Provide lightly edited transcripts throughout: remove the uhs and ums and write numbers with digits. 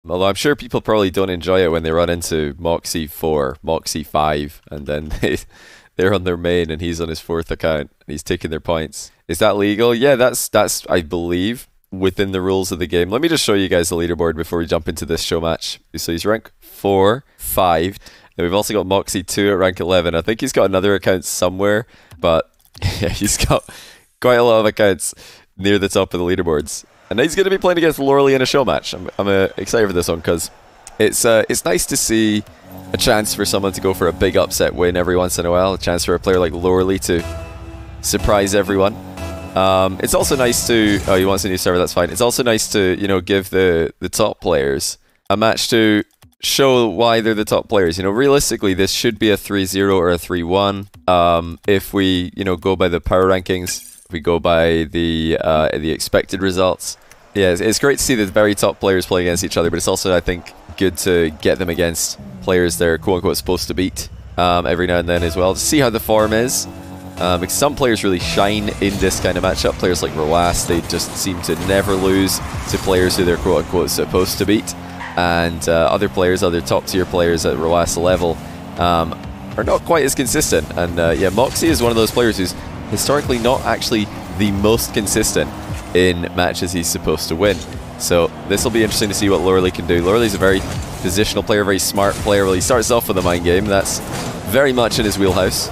Although I'm sure people probably don't enjoy it when they run into Mawkzy 4, Mawkzy 5, and then they're on their main and he's on his fourth account and he's taking their points. Is that legal? Yeah, that's I believe within the rules of the game. Let me just show you guys the leaderboard before we jump into this show match. So he's rank 4, 5. And we've also got Mawkzy 2 at rank 11. I think he's got another account somewhere, but yeah, he's got quite a lot of accounts near the top of the leaderboards. And he's going to be playing against Loreley in a show match. I'm excited for this one because it's nice to see a chance for someone to go for a big upset win every once in a while. A chance for a player like Loreley to surprise everyone. It's also nice to... Oh, he wants a new server, that's fine. It's also nice to, you know, give the top players a match to show why they're the top players. You know, realistically, this should be a 3-0 or a 3-1. If we, you know, go by the power rankings, if we go by the expected results. Yeah, it's great to see the very top players play against each other, but it's also, I think, good to get them against players they're quote-unquote supposed to beat every now and then as well, to see how the form is. Because some players really shine in this kind of matchup. Players like Rawas, they just seem to never lose to players who they're quote-unquote supposed to beat. And other players, other top-tier players at Rawas level are not quite as consistent. And yeah, Mawkzy is one of those players who's historically not actually the most consistent in matches he's supposed to win. So this will be interesting to see what Loreley can do. Loreley's a very positional player, very smart player. Well, he starts off with a mind game. That's very much in his wheelhouse.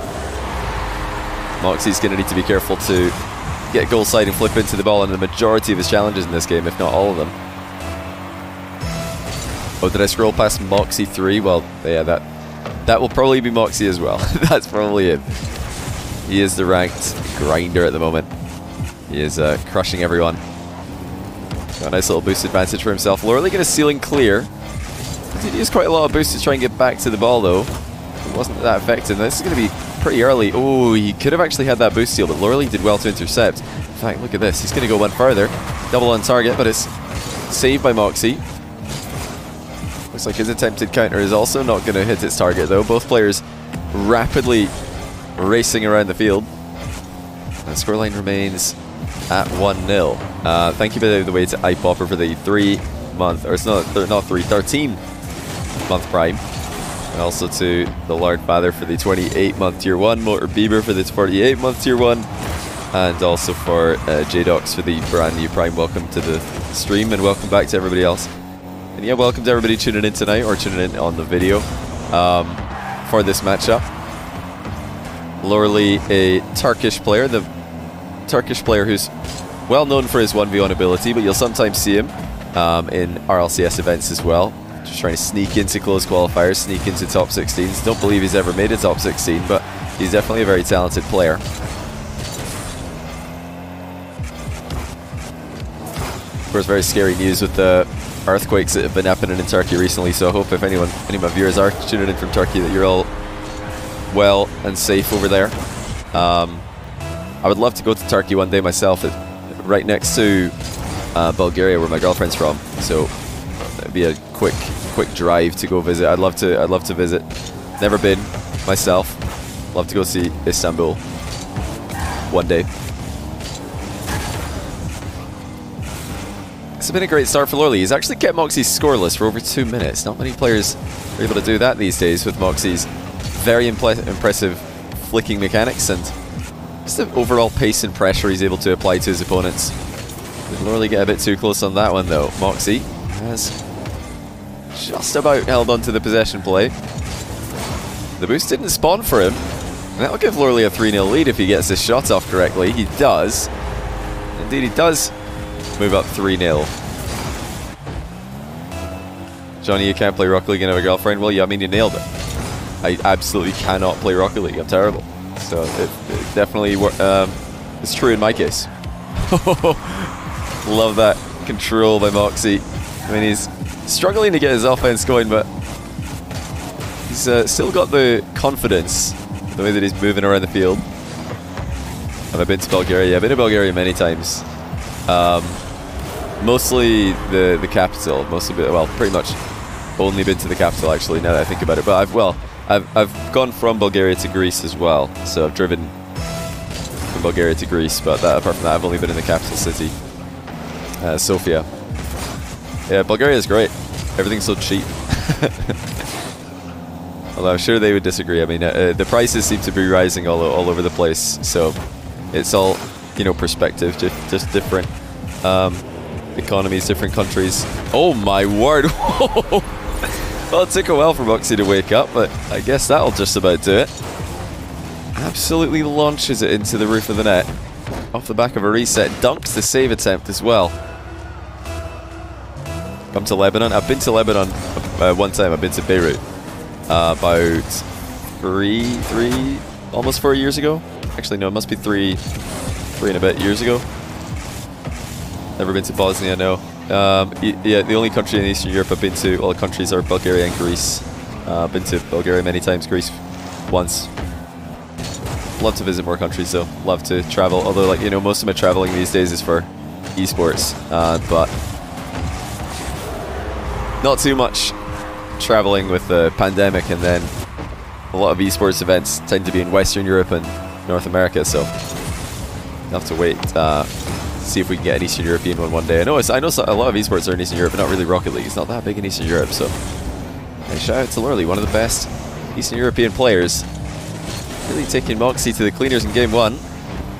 Mawkzy's going to need to be careful to get goal side and flip into the ball in the majority of his challenges in this game, if not all of them. Oh, did I scroll past Mawkzy 3? Well, yeah, that will probably be Mawkzy as well. That's probably it. He is the ranked grinder at the moment. He is crushing everyone. Got a nice little boost advantage for himself. Loreley going to ceiling clear. He used quite a lot of boost to try and get back to the ball, though. It wasn't that effective. This is going to be pretty early. Oh, he could have actually had that boost steal, but Loreley did well to intercept. In fact, look at this. He's going to go one further. Double on target, but it's saved by Mawkzy. Looks like his attempted counter is also not going to hit its target, though. Both players rapidly racing around the field. The scoreline remains at 1-0. Thank you, by the way, to iPopper for the 3-month, or it's not 13-month prime. And also to the Lord Father for the 28-month tier 1, Motor Bieber for the 48-month tier 1, and also for JDocs for the brand new prime. Welcome to the stream, and welcome back to everybody else. And yeah, welcome to everybody tuning in tonight, or tuning in on the video for this matchup. Loreley, a Turkish player, the Turkish player who's well known for his 1v1 ability, but you'll sometimes see him in RLCS events as well. Just trying to sneak into close qualifiers, sneak into top 16s. Don't believe he's ever made a top 16, but he's definitely a very talented player. Of course, very scary news with the earthquakes that have been happening in Turkey recently, so I hope if any of my viewers are tuning in from Turkey that you're all well and safe over there. I would love to go to Turkey one day myself. It's right next to Bulgaria, where my girlfriend's from, so it'd be a quick drive to go visit. I'd love to visit. Never been myself. Love to go see Istanbul one day. It's been a great start for Loreley. He's actually kept Mawkzy scoreless for over 2 minutes. Not many players are able to do that these days with Mawkzy's very impressive flicking mechanics and just the overall pace and pressure he's able to apply to his opponents. Did Loreley get a bit too close on that one, though? Mawkzy has just about held on to the possession play. The boost didn't spawn for him. And that'll give Loreley a 3-0 lead if he gets his shot off correctly. He does. Indeed, he does move up 3-0. Johnny, you can't play Rocket League and have a girlfriend? Well, yeah, I mean, you nailed it. I absolutely cannot play Rocket League. I'm terrible. So it definitely it's true in my case. Love that control by Mawkzy. I mean, he's struggling to get his offense going, but he's still got the confidence, the way that he's moving around the field. Have I been to Bulgaria? Yeah, I've been to Bulgaria many times. Mostly the capital. Well, pretty much only been to the capital, actually, now that I think about it. But I've gone from Bulgaria to Greece as well. So I've driven from Bulgaria to Greece, but apart from that, I've only been in the capital city, Sofia. Yeah, Bulgaria is great. Everything's so cheap. Although I'm sure they would disagree. I mean, the prices seem to be rising all over the place, so it's all, you know, perspective, just different economies, different countries. Oh my word! Whoa. Well, it took a while for Mawkzy to wake up, but I guess that'll just about do it. Absolutely launches it into the roof of the net. Off the back of a reset, dunks the save attempt as well. Come to Lebanon. I've been to Lebanon one time. I've been to Beirut about almost 4 years ago. Actually, no, it must be three and a bit years ago. Never been to Bosnia, no. Yeah, the only country in Eastern Europe I've been to, all the countries are Bulgaria and Greece. I've been to Bulgaria many times, Greece once. Love to visit more countries though. Love to travel, although, like, you know, most of my traveling these days is for esports, but not too much traveling with the pandemic, and then a lot of esports events tend to be in Western Europe and North America, so we'll have to wait, see if we can get an Eastern European one day. I know a lot of esports are in Eastern Europe, but not really Rocket League. It's not that big in Eastern Europe, so hey, shout out to Lurley, one of the best Eastern European players. Really taking Mawkzy to the cleaners in game one.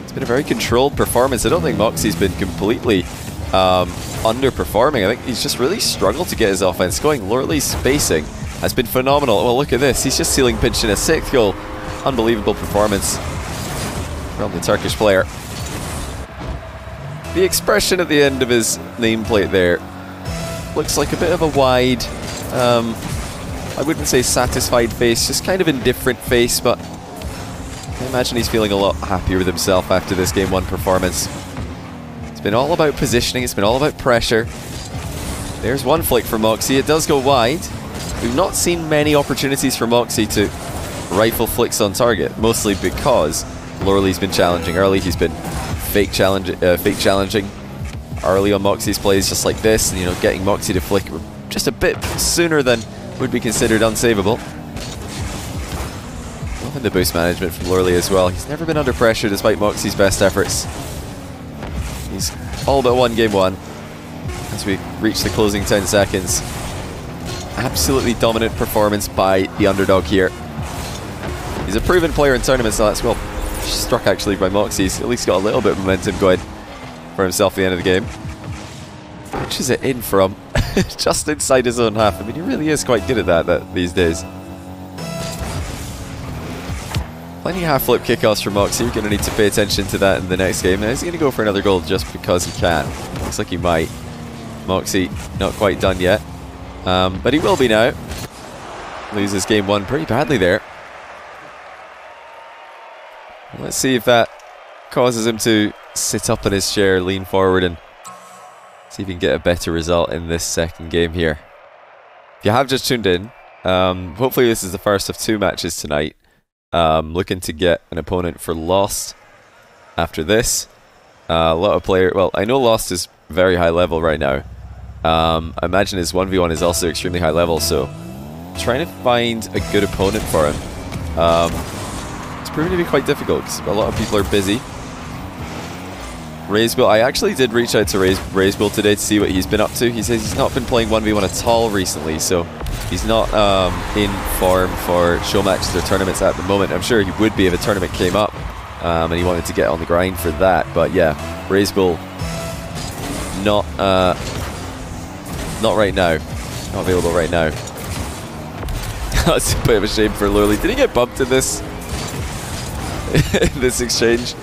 It's been a very controlled performance. I don't think Mawkzy's been completely underperforming. I think he's just really struggled to get his offense going. Lurley's spacing has been phenomenal. Well, look at this. He's just sealing pinch in a 6th goal. Unbelievable performance from the Turkish player. The expression at the end of his nameplate there looks like a bit of a wide, I wouldn't say satisfied face, just kind of indifferent face, but I imagine he's feeling a lot happier with himself after this game one performance. It's been all about positioning, it's been all about pressure. There's one flick for Mawkzy, it does go wide. We've not seen many opportunities for Mawkzy to rifle flicks on target, mostly because Lurley's been challenging early. He's been fake challenging early on Mawkzy's plays, just like this, and, you know, getting Mawkzy to flick just a bit sooner than would be considered unsavable. Loving the boost management from Lurley as well. He's never been under pressure despite Mawkzy's best efforts. He's all but won game one as we reach the closing 10 seconds. Absolutely dominant performance by the underdog here. He's a proven player in tournaments, so that's well struck actually by Mawkzy. He's at least got a little bit of momentum going for himself at the end of the game. Which is it in from? Just inside his own half. I mean, he really is quite good at that these days. Plenty of half-flip kickoffs from Mawkzy. You're going to need to pay attention to that in the next game. Now, is he going to go for another goal just because he can? Looks like he might. Mawkzy not quite done yet. But he will be now. Loses game one pretty badly there. Let's see if that causes him to sit up in his chair, lean forward, and see if he can get a better result in this second game here. If you have just tuned in, hopefully this is the first of 2 matches tonight. Looking to get an opponent for Lost after this. A lot of players. Well, I know Lost is very high level right now. I imagine his 1v1 is also extremely high level, so trying to find a good opponent for him. It's proving to be quite difficult because a lot of people are busy. Razebill, I actually did reach out to Razebill today to see what he's been up to. He says he's not been playing 1v1 at all recently, so he's not in form for Showmatches or tournaments at the moment. I'm sure he would be if a tournament came up and he wanted to get on the grind for that. But yeah, Razebill not right now. Not available right now. That's a bit of a shame for Lurley. Did he get bumped in this this exchange?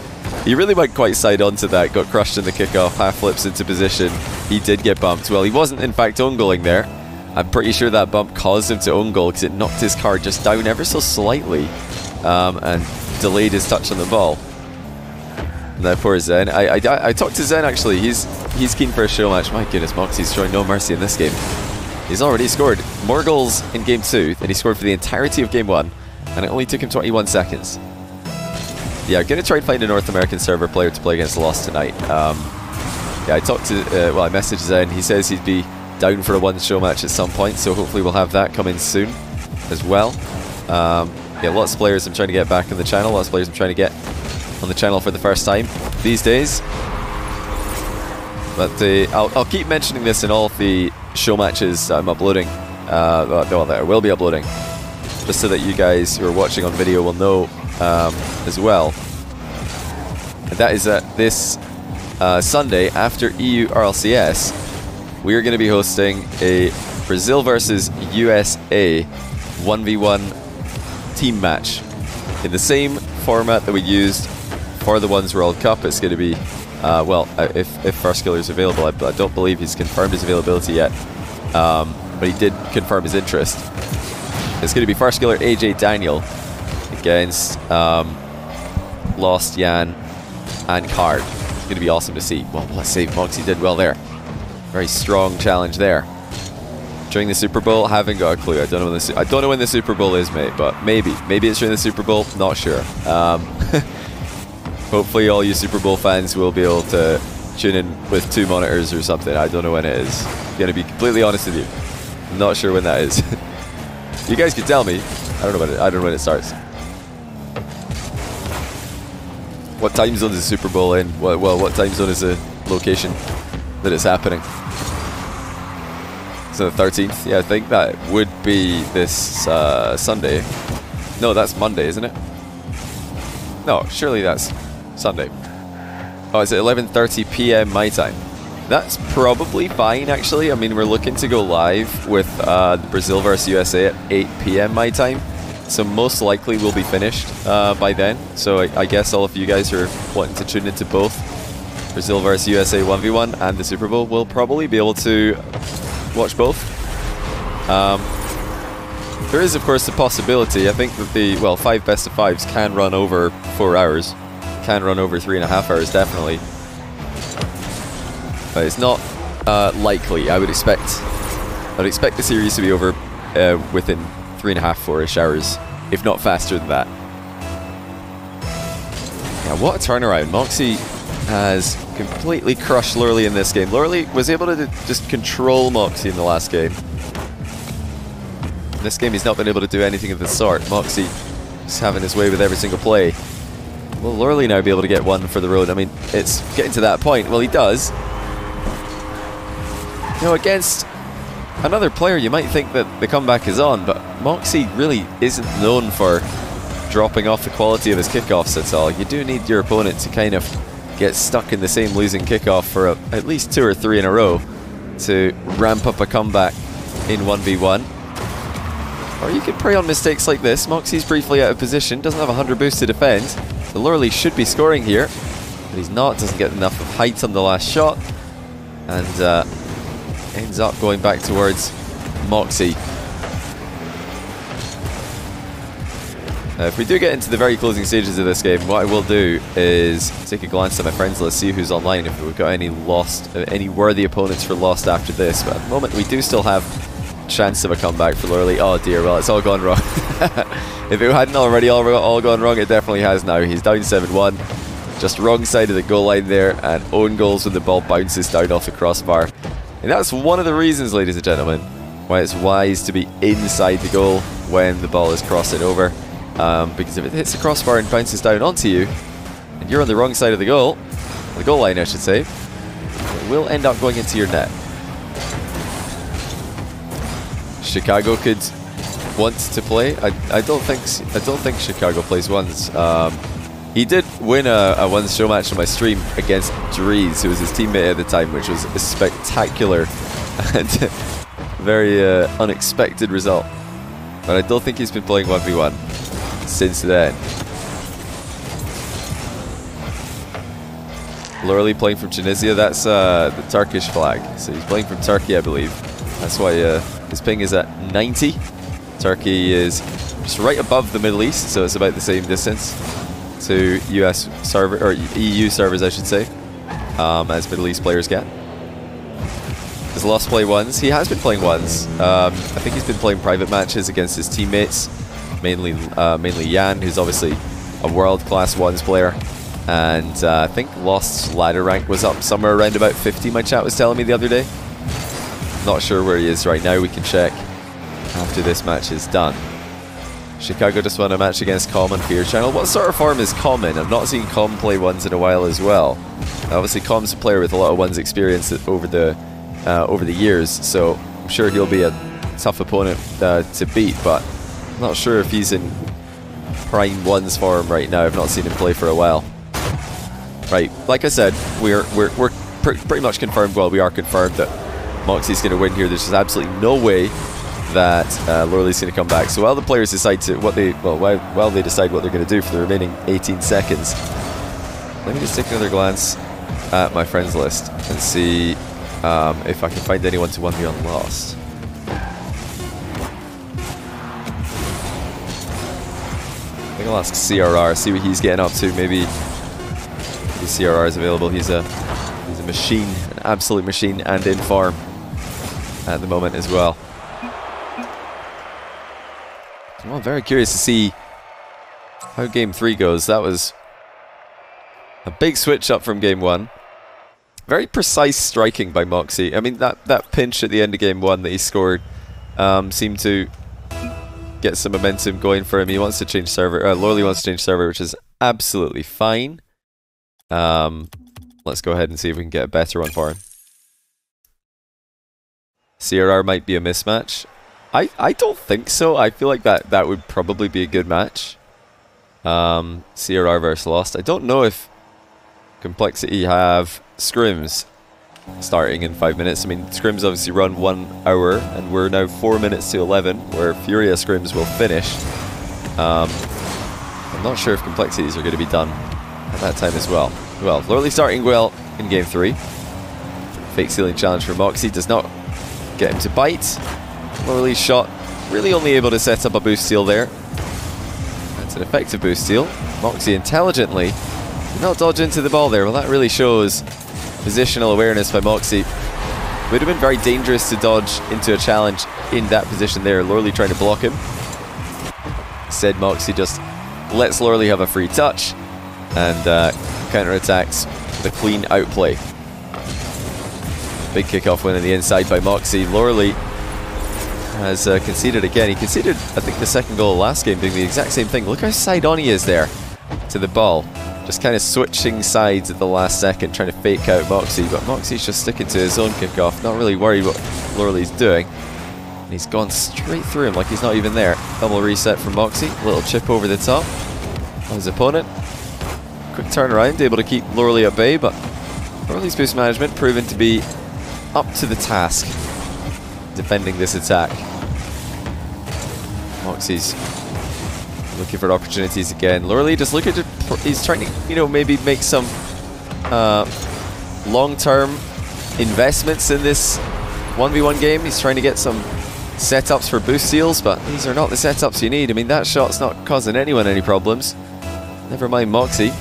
He really went quite side on to that, got crushed in the kickoff, half flips into position. He did get bumped. Well, he wasn't in fact own goaling there. I'm pretty sure that bump caused him to own goal because it knocked his card just down ever so slightly and delayed his touch on the ball. Now poor Zen. I talked to Zen actually. He's keen for a show match. My goodness, Mawkzy's showing no mercy in this game. He's already scored more goals in game 2 than he scored for the entirety of game 1, and it only took him 21 seconds. Yeah, I'm going to try and find a North American server player to play against Lost tonight. Yeah, I talked to, well, I messaged Zen. He says he'd be down for a one show match at some point, so hopefully we'll have that coming soon as well. Yeah, lots of players I'm trying to get back on the channel, lots of players I'm trying to get on the channel for the first time these days. But I'll keep mentioning this in all of the show matches that I'm uploading, that I will be uploading, just so that you guys who are watching on video will know as well. And that is that this Sunday after EU RLCS, we are going to be hosting a Brazil versus USA 1v1 team match in the same format that we used for the Ones World Cup. It's going to be, well, if Farskiller is available. I don't believe he's confirmed his availability yet, but he did confirm his interest. It's going to be Farskiller, AJ, Daniel against Lost, Jan, and Card. It's going to be awesome to see. Well, let's see. Mawkzy did well there. Very strong challenge there. During the Super Bowl, haven't got a clue. I don't know when the Super Bowl is, mate. But maybe it's during the Super Bowl. Not sure. Hopefully, all you Super Bowl fans will be able to tune in with 2 monitors or something. I don't know when it is. I'm gonna be completely honest with you. I'm not sure when that is. You guys can tell me. I don't know when it starts. What time zone is the Super Bowl in? What time zone is the location that it's happening? So the 13th? Yeah, I think that would be this Sunday. No, that's Monday, isn't it? No, surely that's Sunday. Oh, it's at 11:30 p.m. my time. That's probably fine, actually. I mean, we're looking to go live with Brazil vs USA at 8 p.m. my time. So most likely we'll be finished by then. So I guess all of you guys who are wanting to tune into both Brazil vs USA 1v1 and the Super Bowl will probably be able to watch both. There is, of course, the possibility. I think that the 5 best of 5s can run over 4 hours, can run over 3.5 hours, definitely. But it's not likely. I would expect the series to be over within 3.5, 4-ish hours, if not faster than that. Yeah, what a turnaround! Mawkzy has completely crushed Lurley in this game. Lurley was able to just control Mawkzy in the last game. In this game, he's not been able to do anything of the sort. Mawkzy is having his way with every single play. Will Lurley now be able to get one for the road? I mean, it's getting to that point. Well, he does. You know, against another player, you might think that the comeback is on, but Mawkzy really isn't known for dropping off the quality of his kickoffs at all. You do need your opponent to kind of get stuck in the same losing kickoff for at least 2 or 3 in a row to ramp up a comeback in 1v1. Or you could prey on mistakes like this. Mawkzy's briefly out of position, doesn't have 100 boost to defend. So Lurley should be scoring here, but he's not, doesn't get enough of height on the last shot, and ends up going back towards Mawkzy. If we do get into the very closing stages of this game, what I will do is take a glance at my friends list, see who's online, if we've got any worthy opponents for Lost after this. But at the moment, we do still have a chance of a comeback for Lurley. Oh dear, well, it's all gone wrong. If it hadn't already all gone wrong, it definitely has now. He's down 7-1, just wrong side of the goal line there, and own goals when the ball bounces down off the crossbar. And that's one of the reasons, ladies and gentlemen, why it's wise to be inside the goal when the ball is crossing over. Because if it hits the crossbar and bounces down onto you, and you're on the wrong side of the goal line I should say, it will end up going into your net. Chicago could want to play. I don't think Chicago plays Ones. He did win a Ones show match on my stream against Dries, who was his teammate at the time, which was a spectacular and very unexpected result. But I don't think he's been playing 1v1 since then. Lurley playing from Tunisia, that's the Turkish flag. So he's playing from Turkey, I believe. That's why his ping is at 90. Turkey is just right above the Middle East, so it's about the same distance to US server, or EU servers I should say, as Middle East players get. Has Lost play Ones? He has been playing Ones. I think he's been playing private matches against his teammates, mainly Jan, who's obviously a world-class Ones player. And I think Lost's ladder rank was up somewhere around about 50, my chat was telling me the other day. Not sure where he is right now, we can check after this match is done. Chicago just won a match against Com on FairJame. What sort of form is Com in? I've not seen Com play Ones in a while as well. Obviously Com's a player with a lot of Ones experience over the over the years, so I'm sure he'll be a tough opponent to beat, but I'm not sure if he's in prime ones form right now. I've not seen him play for a while. Right, like I said, we're pretty much confirmed. Well, we are confirmed that Mawkzy's going to win here. There's just absolutely no way that Loreley's going to come back. So while the players decide to while they decide what they're going to do for the remaining 18 seconds, let me just take another glance at my friends list and see if I can find anyone to 1v1 Lost. I think I'll ask CRR, see what he's getting up to. Maybe CRR is available. He's a machine, an absolute machine, and in form at the moment as well. Well, I'm very curious to see how Game 3 goes. That was a big switch up from Game 1. Very precise striking by Mawkzy. I mean, that pinch at the end of Game 1 that he scored seemed to get some momentum going for him. He wants to change server. Loreley wants to change server, which is absolutely fine. Let's go ahead and see if we can get a better one for him. CRR might be a mismatch. I don't think so. I feel like that would probably be a good match. CRR versus Lost. I don't know if Complexity have scrims starting in 5 minutes. I mean, scrims obviously run 1 hour, and we're now 4 minutes to 11, where Furia scrims will finish. I'm not sure if Complexities are going to be done at that time as well. Well, Loreley starting well in Game 3. Fake ceiling challenge for Mawkzy does not get him to bite. Loreley's shot really only able to set up a boost steal there. That's an effective boost steal. Mawkzy intelligently did not dodge into the ball there. Well, that really shows positional awareness by Mawkzy. Would have been very dangerous to dodge into a challenge in that position there. Loreley trying to block him. Instead, Mawkzy just lets Loreley have a free touch and counterattacks the clean outplay. Big kickoff win on the inside by Mawkzy. Loreley has conceded again. He conceded, I think, the second goal last game, doing the exact same thing. Look how side on he is there to the ball. Just kind of switching sides at the last second, trying to fake out Mawkzy, but Mawkzy's just sticking to his own kickoff, not really worried what Loreley's doing. And he's gone straight through him like he's not even there. Double reset from Mawkzy, little chip over the top of his opponent. Quick turnaround, able to keep Loreley at bay, but Loreley's boost management proven to be up to the task defending this attack. Mawkzy's looking for opportunities again. Loreley just look at it. He's trying to, you know, maybe make some long-term investments in this 1v1 game. He's trying to get some setups for boost steals, but these are not the setups you need. I mean, that shot's not causing anyone any problems. Never mind Mawkzy.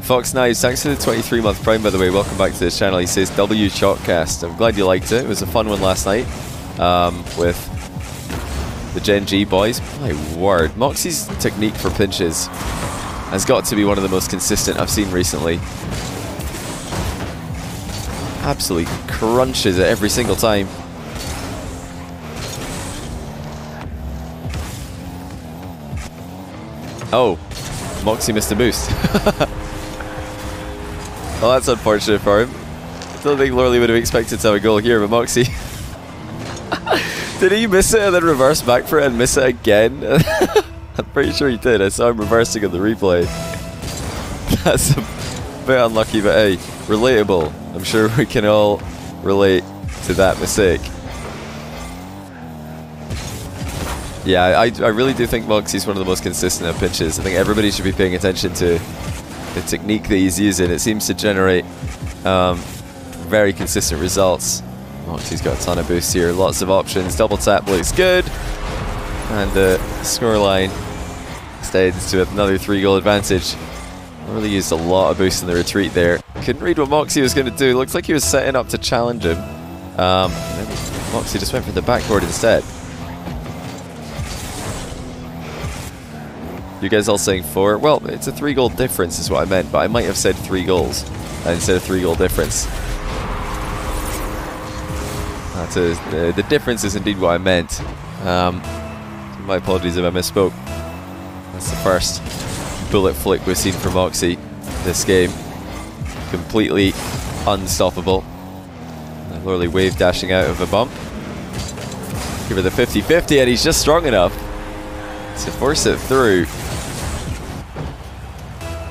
Fox Knives, thanks for the 23-month prime, by the way. Welcome back to this channel. He says, W Chalkcast. I'm glad you liked it. It was a fun one last night with the Gen G boys. My word. Mawkzy's technique for pinches has got to be one of the most consistent I've seen recently. Absolutely crunches it every single time. Oh, Mawkzy missed a boost. Well, that's unfortunate for him. I don't think Loreley would have expected to have a goal here, but Mawkzy... Did he miss it and then reverse back for it and miss it again? I'm pretty sure he did. I saw him reversing on the replay. That's a bit unlucky, but hey, relatable. I'm sure we can all relate to that mistake. Yeah, I really do think Mawkzy's one of the most consistent at pinches. I think everybody should be paying attention to the technique that he's using. It seems to generate very consistent results. Mawkzy's got a ton of boosts here, lots of options. Double tap looks good, and the scoreline extends to another 3-goal advantage. Really used a lot of boost in the retreat there. Couldn't read what Mawkzy was going to do. Looks like he was setting up to challenge him. And then Mawkzy just went for the backboard instead. You guys all saying 4? Well, it's a 3-goal difference is what I meant, but I might have said 3 goals instead of 3-goal difference. The difference is indeed what I meant. So my apologies if I misspoke. That's the first bullet flick we've seen from Mawkzy this game. completely unstoppable. And Lorley wave dashing out of a bump. Give her the 50-50, and he's just strong enough to force it through.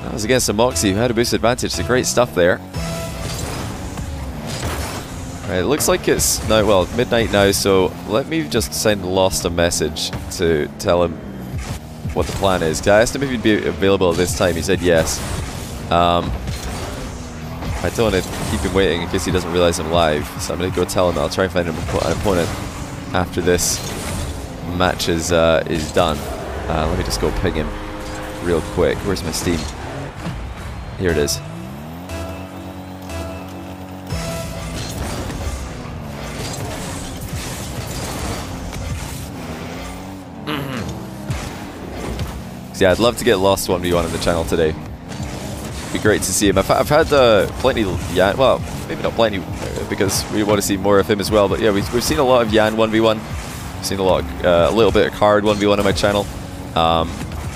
That was against a Mawkzy who had a boost advantage, so great stuff there. Right, it looks like it's now, well, midnight now, so let me just send Lost a message to tell him what the plan is. I asked him if he'd be available at this time. He said yes. I don't want to keep him waiting in case he doesn't realize I'm live, so I'm going to go tell him that I'll try and find him an opponent after this match is done. Let me just go ping him real quick. Where's my Steam? Here it is. Yeah, I'd love to get Lost 1v1 on the channel today. It'd be great to see him. I've had plenty Yan, well, maybe not plenty, because we want to see more of him as well. But yeah, we've seen a lot of Yan 1v1. We've seen a little bit of Card 1v1 on my channel.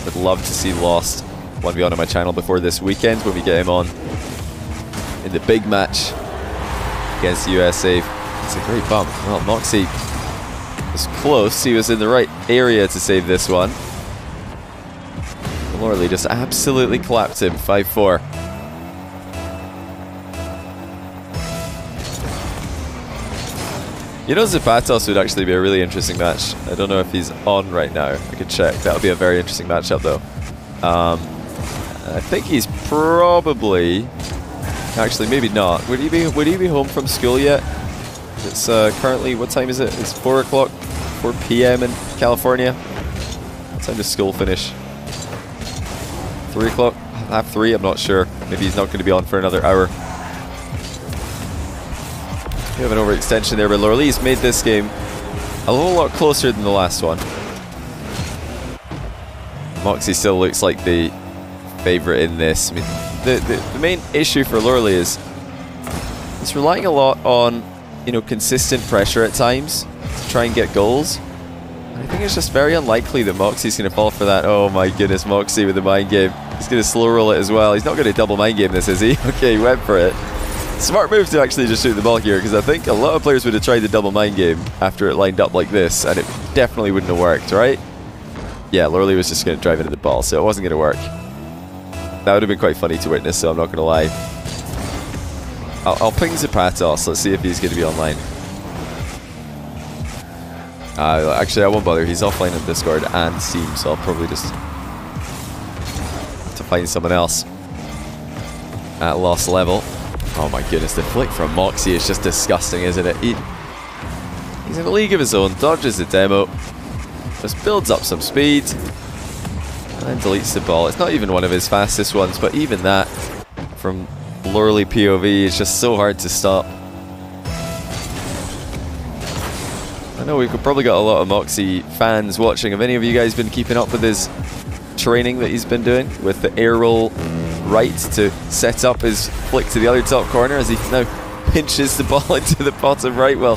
Would love to see Lost 1v1 on my channel before this weekend when we get him on in the big match against USA. It's a great bump. Well, Mawkzy was close. He was in the right area to save this one. Lorley just absolutely clapped him, 5-4. You know, Zapatos would actually be a really interesting match. I don't know if he's on right now. I could check. That would be a very interesting matchup, though. I think he's probably... Actually, maybe not. Would he be home from school yet? It's currently... What time is it? It's 4 o'clock, 4 p.m. in California. What time does school finish? 3 o'clock? Half 3? I'm not sure. Maybe he's not going to be on for another hour. We have an overextension there, but Lorley's made this game a whole lot closer than the last one. Mawkzy still looks like the favourite in this. I mean, the main issue for Lorley is it's relying a lot on, you know, consistent pressure at times to try and get goals. I think it's just very unlikely that Mawkzy's going to fall for that. Oh my goodness, Mawkzy with the mind game. He's going to slow roll it as well. He's not going to double mind game this, is he? Okay, he went for it. Smart move to actually just shoot the ball here, because I think a lot of players would have tried the double mind game after it lined up like this, and it definitely wouldn't have worked, right? Yeah, Lorley was just going to drive into the ball, so it wasn't going to work. That would have been quite funny to witness, so I'm not going to lie. I'll ping Zapatos. Let's see if he's going to be online. Actually, I won't bother. He's offline on Discord and Steam, so I'll probably just have to find someone else at lost level. Oh my goodness, the flick from Mawkzy is just disgusting, isn't it? He's in a league of his own, dodges the demo, just builds up some speed, and deletes the ball. It's not even one of his fastest ones, but even that from Lorley POV is just so hard to stop. I know we've probably got a lot of Mawkzy fans watching. Have any of you guys been keeping up with his training that he's been doing with the air roll right to set up his flick to the other top corner as he now pinches the ball into the bottom right? Well,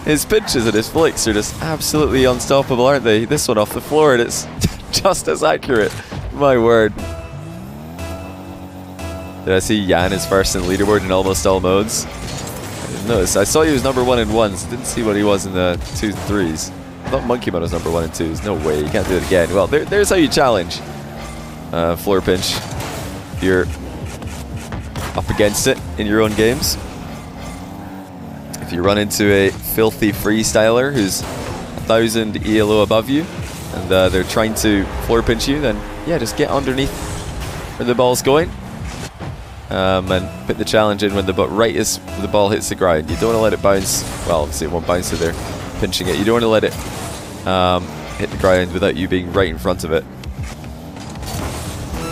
his pinches and his flicks are just absolutely unstoppable, aren't they? This one off the floor, and it's just as accurate. My word. Did I see Yan is first in the leaderboard in almost all modes? I didn't notice. I saw he was #1 in 1s. Didn't see what he was in the 2s and 3s. I thought Monkeymon was #1 in 2s. No way, you can't do it again. Well, there's how you challenge. Floor pinch. If you're up against it in your own games. If you run into a filthy freestyler who's 1,000 ELO above you, and they're trying to floor pinch you, then yeah, just get underneath where the ball's going. And put the challenge in when the ball hits the ground. You don't want to let it bounce. Well, obviously it won't bounce if they're pinching it. You don't want to let it hit the ground without you being right in front of it.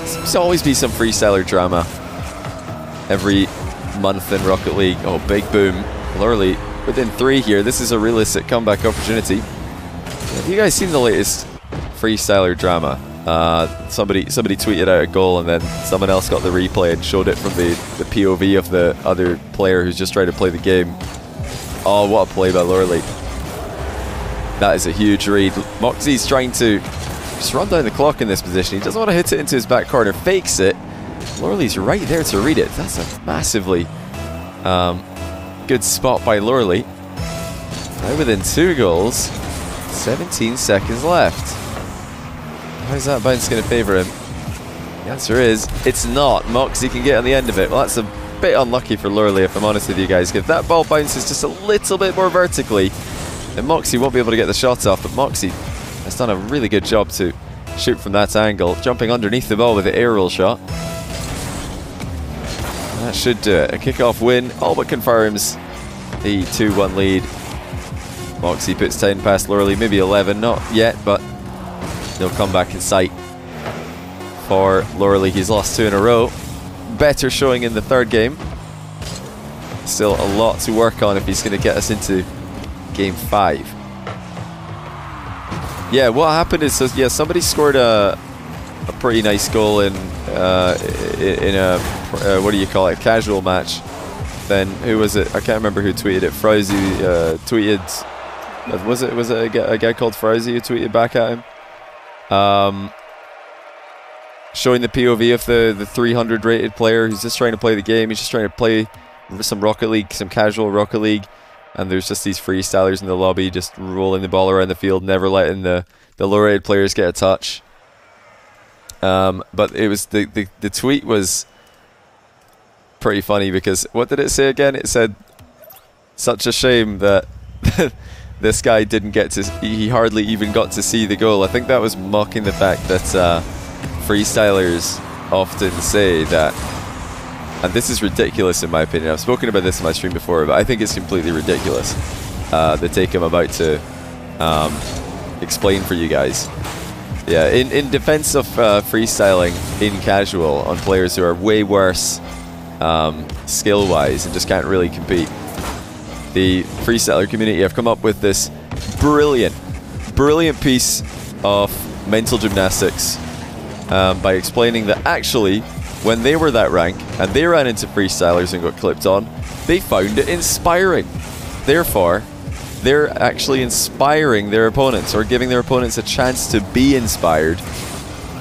Seems to always be some freestyler drama every month in Rocket League. Oh, big boom. Lorley within 3 here. This is a realistic comeback opportunity. Have you guys seen the latest freestyler drama? Somebody tweeted out a goal, and then someone else got the replay and showed it from the POV of the other player who's just trying to play the game. Oh, what a play by Lorley. That is a huge read. Mawkzy's trying to just run down the clock in this position. He doesn't want to hit it into his back corner, fakes it, Lorley's right there to read it. That's a massively good spot by Lorley. Now within 2 goals, 17 seconds left. How's that bounce going to favour him? The answer is, it's not. Mawkzy can get on the end of it. Well, that's a bit unlucky for Lorley, if I'm honest with you guys. If that ball bounces just a little bit more vertically, then Mawkzy won't be able to get the shot off, but Mawkzy has done a really good job to shoot from that angle, jumping underneath the ball with the aerial shot. That should do it. A kickoff win, all but confirms the 2-1 lead. Mawkzy puts 10 past Lorley, maybe 11, not yet, but they'll come back in sight for Lorley. He's lost 2 in a row. Better showing in the 3rd game. Still a lot to work on if he's going to get us into game 5. Yeah, what happened is, yeah, somebody scored a pretty nice goal in a what do you call it, casual match. Then who was it? I can't remember who tweeted it. Frowsy tweeted. Was it a guy called Frowsy who tweeted back at him? Showing the POV of the 300 rated player who's just trying to play the game. He's just trying to play some Rocket League, some casual Rocket League, and there's just these freestylers in the lobby just rolling the ball around the field, never letting the low rated players get a touch. But it was the tweet was pretty funny because what did it say again? It said, "Such a shame that this guy didn't get to. He hardly even got to see the goal." I think that was mocking the fact that freestylers often say that, and this is ridiculous in my opinion. I've spoken about this in my stream before, but I think it's completely ridiculous. The take I'm about to explain for you guys. Yeah, in defense of freestyling in casual on players who are way worse skill-wise and just can't really compete, the freestyler community have come up with this brilliant piece of mental gymnastics by explaining that actually, when they were that rank and they ran into freestylers and got clipped on, they found it inspiring. Therefore, they're actually inspiring their opponents, or giving their opponents a chance to be inspired,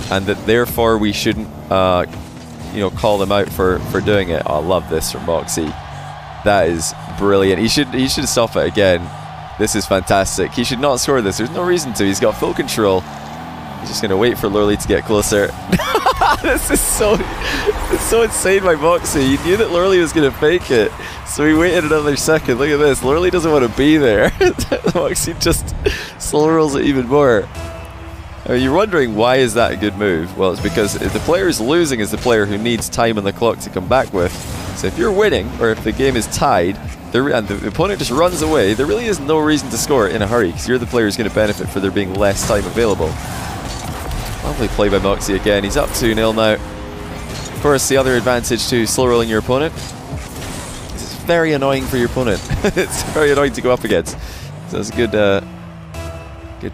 and that therefore we shouldn't call them out for doing it. Oh, I love this from Mawkzy. That is brilliant. He should stop it again. This is fantastic. He should not score this. There's no reason to. He's got full control. He's just going to wait for Lorley to get closer. This is so insane by Mawkzy. He knew that Lorley was going to fake it, so he waited another second. Look at this. Lorley doesn't want to be there. Mawkzy just slow rolls it even more. You're wondering, why is that a good move? Well, it's because if the player is losing is the player who needs time on the clock to come back with. So if you're winning, or if the game is tied, and the opponent just runs away, there really is no reason to score in a hurry, because you're the player who's going to benefit for there being less time available. Lovely play by Mawkzy again. He's up 2-0 now. Of course, the other advantage to slow rolling your opponent is it's very annoying for your opponent. It's very annoying to go up against. So it's a good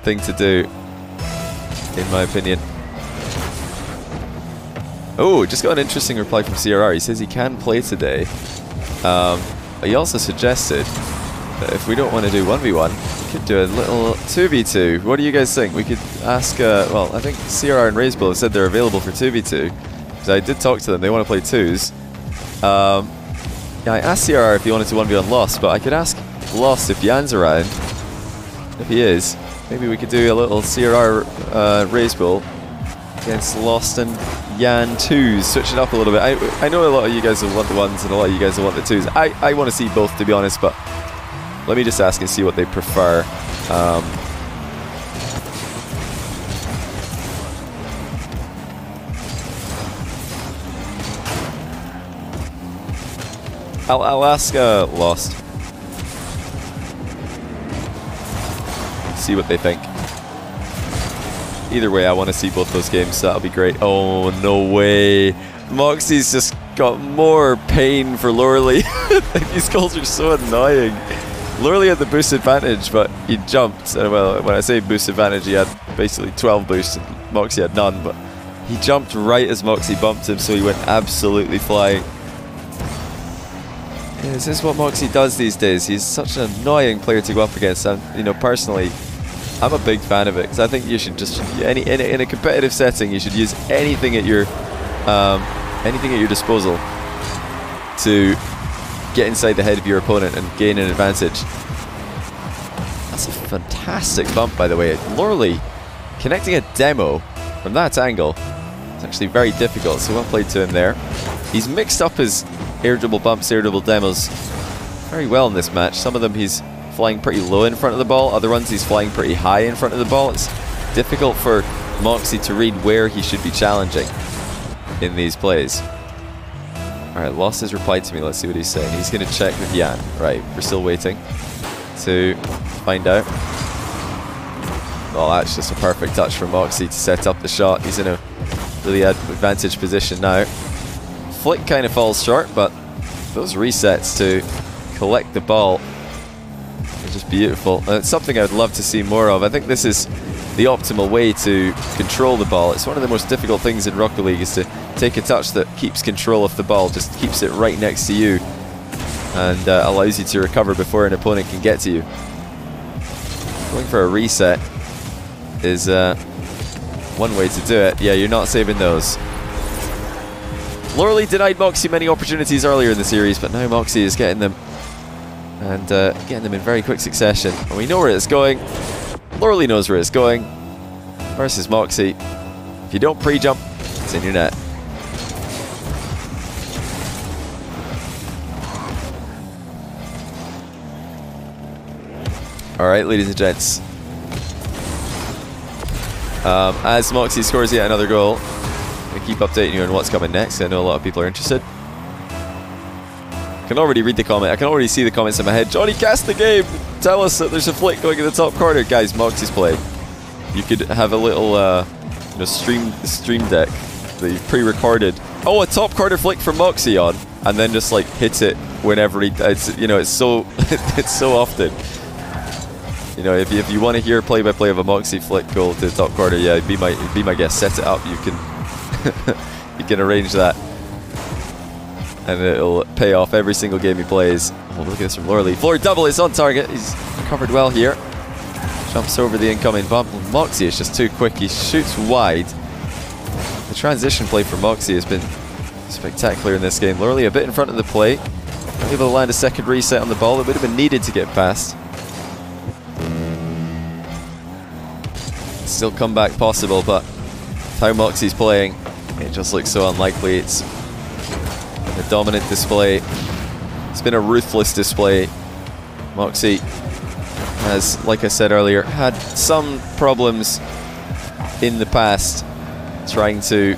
thing to do, in my opinion. Oh, just got an interesting reply from CRR. He says he can play today. He also suggested that if we don't want to do 1v1, we could do a little 2v2. What do you guys think? We could ask, well, I think CRR and Razebull have said they're available for 2v2. Because I did talk to them, they want to play 2s. Yeah, I asked CRR if he wanted to 1v1 Lost, but I could ask Lost if Jan's around. If he is, maybe we could do a little CRR Razebull against Lost and Jan 2s, switch it up a little bit. I know a lot of you guys will want the 1s and a lot of you guys will want the 2s. I want to see both, to be honest, but let me just ask and see what they prefer. I'll ask Lost. See what they think. Either way, I want to see both those games, so that'll be great. Oh, no way. Mawkzy's just got more pain for Lorley. These goals are so annoying. Lorley had the boost advantage, but he jumped. And well, when I say boost advantage, he had basically 12 boosts, and Mawkzy had none, but he jumped right as Mawkzy bumped him, so he went absolutely flying. Yeah, this is what Mawkzy does these days. He's such an annoying player to go up against, and personally, I'm a big fan of it, because I think you should just, in a competitive setting, you should use anything at your anything at your disposal to get inside the head of your opponent and gain an advantage. That's a fantastic bump, by the way. Lorley connecting a demo from that angle. It's actually very difficult, so well played to him there. He's mixed up his air dribble bumps, air dribble demos very well in this match. Some of them he's flying pretty low in front of the ball, other ones he's flying pretty high in front of the ball. It's difficult for Mawkzy to read where he should be challenging in these plays. Alright, Lost has replied to me. Let's see what he's saying. He's going to check with Jan. Right, we're still waiting to find out. Oh, that's just a perfect touch from Mawkzy to set up the shot. He's in a really advantage position now. Flick kind of falls short, but those resets to collect the ball are just beautiful. And it's something I would love to see more of. I think this is the optimal way to control the ball. It's one of the most difficult things in Rocket League, is to take a touch that keeps control of the ball, just keeps it right next to you, and allows you to recover before an opponent can get to you. Going for a reset is one way to do it. Yeah, you're not saving those. Lorley denied Mawkzy many opportunities earlier in the series, but now Mawkzy is getting them, and getting them in very quick succession. And we know where it's going. Lorley knows where it's going. Versus Mawkzy. If you don't pre-jump, it's in your net. Alright, ladies and gents. As Mawkzy scores yet another goal, I keep updating you on what's coming next. I know a lot of people are interested. I can already read the comment. I can already see the comments in my head. Johnny, cast the game! Tell us that there's a flick going in the top corner. Guys, Mawkzy's playing. You could have a little you know, stream deck that you've pre-recorded. Oh, a top corner flick from Mawkzy on, and then just like hit it whenever he. You know, it's so it's so often. You know, if you want to hear play-by-play of a Mawkzy flick goal to the top corner, yeah, be my guest. Set it up. You can you can arrange that, and it'll pay off every single game he plays. Oh, look at this from Lorley. Floor double, it's on target. He's covered well here. Jumps over the incoming bump. Mawkzy is just too quick. He shoots wide. The transition play for Mawkzy has been spectacular in this game. Lorley a bit in front of the play. Not able to land a second reset on the ball. It would have been needed to get past. Still comeback possible, but how Mawkzy's playing, it just looks so unlikely. It's a dominant display. It's been a ruthless display. Mawkzy has, like I said earlier, had some problems in the past trying to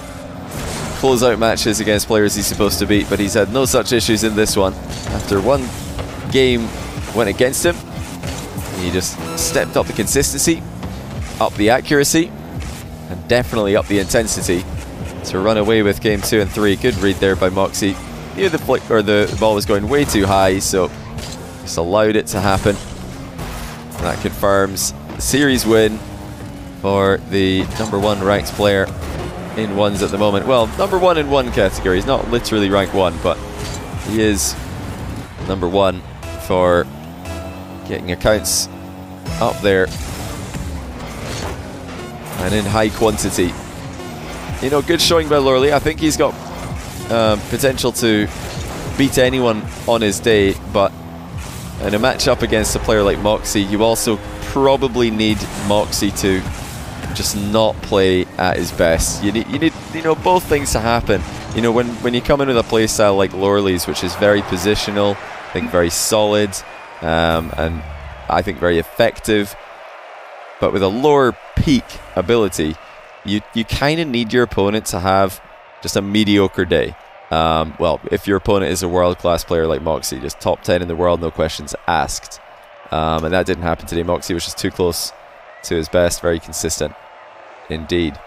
close out matches against players he's supposed to beat, but he's had no such issues in this one. After one game went against him, he just stepped up the consistency, up the accuracy, and definitely up the intensity to run away with game 2 and 3. Good read there by Mawkzy. Knew the flick, or the ball was going way too high, so just allowed it to happen. And that confirms the series win for the #1 ranked player in ones at the moment. Well, #1 in one category. He's not literally rank 1, but he is #1 for getting accounts up there and in high quantity. You know, good showing by Lorley. I think he's got potential to beat anyone on his day, but in a match up against a player like Mawkzy, you also probably need Mawkzy to just not play at his best. You need you know, both things to happen. You know, when you come in with a play style like Lorley's, which is very positional, I think very solid, and I think very effective, but with a lower peak ability, you kind of need your opponent to have just a mediocre day. Well, if your opponent is a world-class player like Mawkzy, just top 10 in the world, no questions asked. And that didn't happen today. Mawkzy was just too close to his best, very consistent indeed.